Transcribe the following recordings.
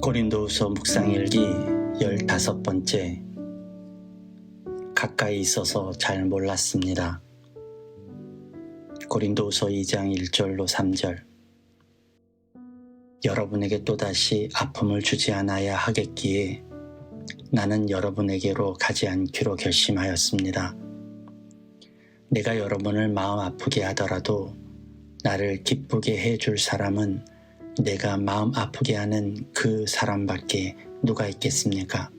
고린도후서 묵상일기 15번째. 가까이 있어서 잘 몰랐습니다. 고린도후서 2장 1절로 3절. 여러분에게 또다시 아픔을 주지 않아야 하겠기에 나는 여러분에게로 가지 않기로 결심하였습니다. 내가 여러분을 마음 아프게 하더라도 나를 기쁘게 해줄 사람은 내가 마음 아프게 하는 그 사람밖에 누가 있겠습니까?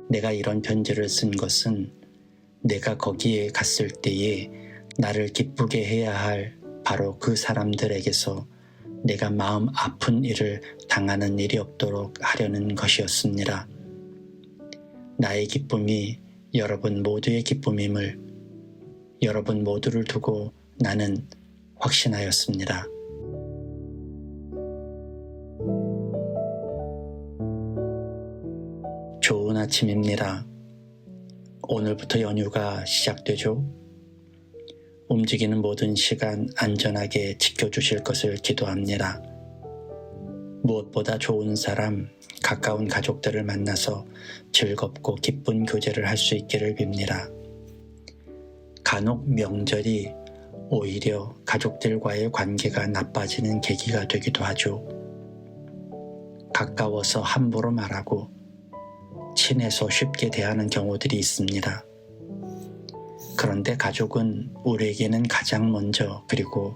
내가 이런 편지를 쓴 것은 내가 거기에 갔을 때에 나를 기쁘게 해야 할 바로 그 사람들에게서 내가 마음 아픈 일을 당하는 일이 없도록 하려는 것이었습니다. 나의 기쁨이 여러분 모두의 기쁨임을 여러분 모두를 두고 나는 확신하였습니다. 좋은 아침입니다. 오늘부터 연휴가 시작되죠. 움직이는 모든 시간 안전하게 지켜주실 것을 기도합니다. 무엇보다 좋은 사람, 가까운 가족들을 만나서 즐겁고 기쁜 교제를 할 수 있기를 빕니다. 간혹 명절이 오히려 가족들과의 관계가 나빠지는 계기가 되기도 하죠. 가까워서 함부로 말하고 친해서 쉽게 대하는 경우들이 있습니다. 그런데 가족은 우리에게는 가장 먼저 그리고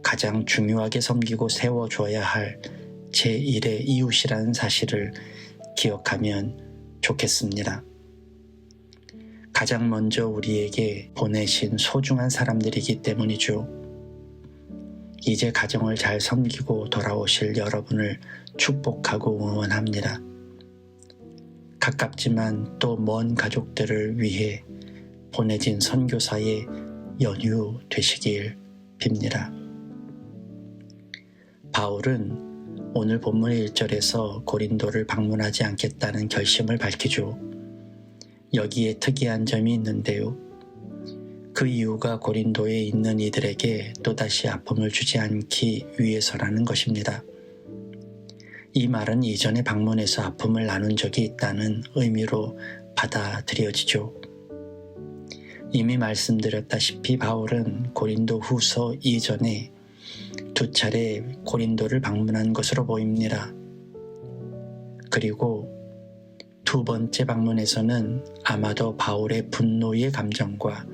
가장 중요하게 섬기고 세워줘야 할 제1의 이웃이라는 사실을 기억하면 좋겠습니다. 가장 먼저 우리에게 보내신 소중한 사람들이기 때문이죠. 이제 가정을 잘 섬기고 돌아오실 여러분을 축복하고 응원합니다. 가깝지만 또 먼 가족들을 위해 보내진 선교사의 연휴 되시길 빕니다. 바울은 오늘 본문의 1절에서 고린도를 방문하지 않겠다는 결심을 밝히죠. 여기에 특이한 점이 있는데요. 그 이유가 고린도에 있는 이들에게 또다시 아픔을 주지 않기 위해서라는 것입니다. 이 말은 이전에 방문해서 아픔을 나눈 적이 있다는 의미로 받아들여지죠. 이미 말씀드렸다시피 바울은 고린도 후서 이전에 2차례 고린도를 방문한 것으로 보입니다. 그리고 2번째 방문에서는 아마도 바울의 분노의 감정과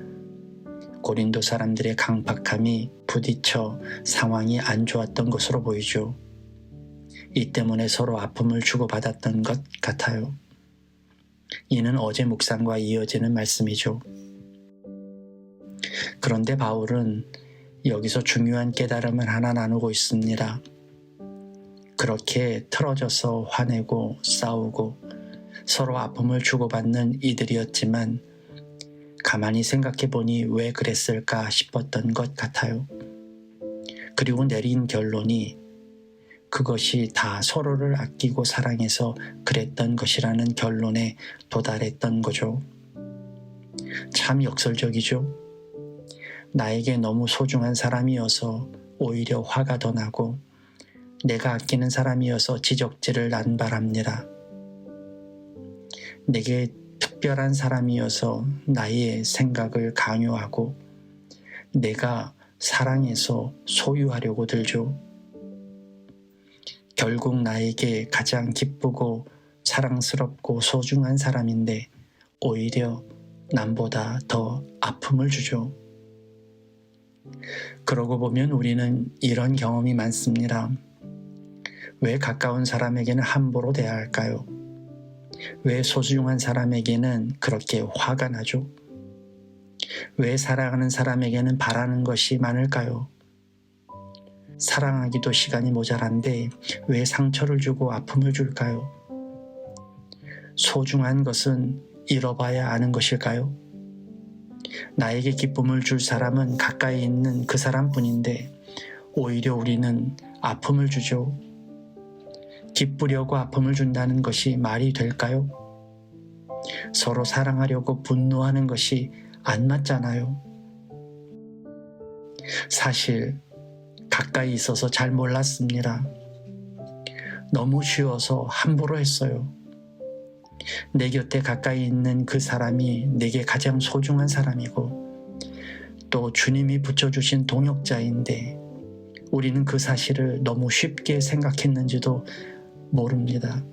고린도 사람들의 강팍함이 부딪혀 상황이 안 좋았던 것으로 보이죠. 이 때문에 서로 아픔을 주고받았던 것 같아요. 이는 어제 묵상과 이어지는 말씀이죠. 그런데 바울은 여기서 중요한 깨달음을 하나 나누고 있습니다. 그렇게 틀어져서 화내고 싸우고 서로 아픔을 주고받는 이들이었지만 가만히 생각해보니 왜 그랬을까 싶었던 것 같아요. 그리고 내린 결론이 그것이 다 서로를 아끼고 사랑해서 그랬던 것이라는 결론에 도달했던 거죠. 참 역설적이죠. 나에게 너무 소중한 사람이어서 오히려 화가 더 나고 내가 아끼는 사람이어서 지적질을 난발합니다. 내게 특별한 사람이어서 나의 생각을 강요하고 내가 사랑해서 소유하려고 들죠. 결국 나에게 가장 기쁘고 사랑스럽고 소중한 사람인데 오히려 남보다 더 아픔을 주죠. 그러고 보면 우리는 이런 경험이 많습니다. 왜 가까운 사람에게는 함부로 대할까요? 왜 소중한 사람에게는 그렇게 화가 나죠? 왜 사랑하는 사람에게는 바라는 것이 많을까요? 사랑하기도 시간이 모자란데 왜 상처를 주고 아픔을 줄까요? 소중한 것은 잃어봐야 아는 것일까요? 나에게 기쁨을 줄 사람은 가까이 있는 그 사람뿐인데 오히려 우리는 아픔을 주죠. 기쁘려고 아픔을 준다는 것이 말이 될까요? 서로 사랑하려고 분노하는 것이 안 맞잖아요. 사실 가까이 있어서 잘 몰랐습니다. 너무 쉬워서 함부로 했어요. 내 곁에 가까이 있는 그 사람이 내게 가장 소중한 사람이고 또 주님이 붙여주신 동역자인데 우리는 그 사실을 너무 쉽게 생각했는지도 모릅니다.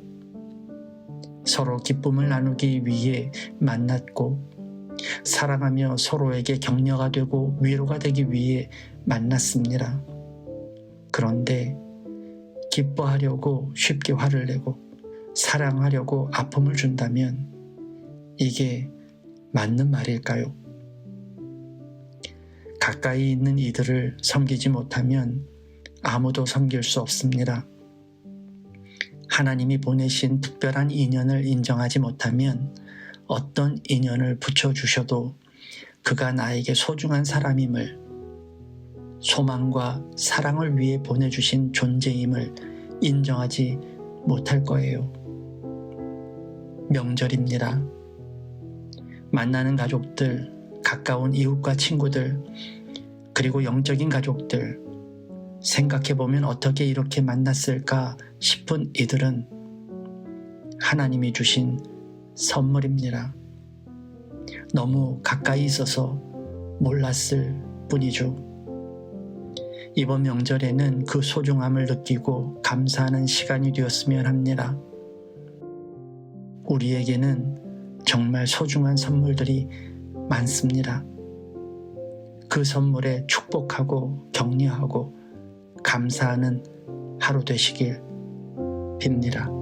서로 기쁨을 나누기 위해 만났고 사랑하며 서로에게 격려가 되고 위로가 되기 위해 만났습니다. 그런데 기뻐하려고 쉽게 화를 내고 사랑하려고 아픔을 준다면 이게 맞는 말일까요? 가까이 있는 이들을 섬기지 못하면 아무도 섬길 수 없습니다. 하나님이 보내신 특별한 인연을 인정하지 못하면 어떤 인연을 붙여주셔도 그가 나에게 소중한 사람임을, 소망과 사랑을 위해 보내주신 존재임을 인정하지 못할 거예요. 명절입니다. 만나는 가족들, 가까운 이웃과 친구들, 그리고 영적인 가족들, 생각해보면 어떻게 이렇게 만났을까 싶은 이들은 하나님이 주신 선물입니다. 너무 가까이 있어서 몰랐을 뿐이죠. 이번 명절에는 그 소중함을 느끼고 감사하는 시간이 되었으면 합니다. 우리에게는 정말 소중한 선물들이 많습니다. 그 선물에 축복하고 격려하고 감사하는 하루 되시길 빕니다.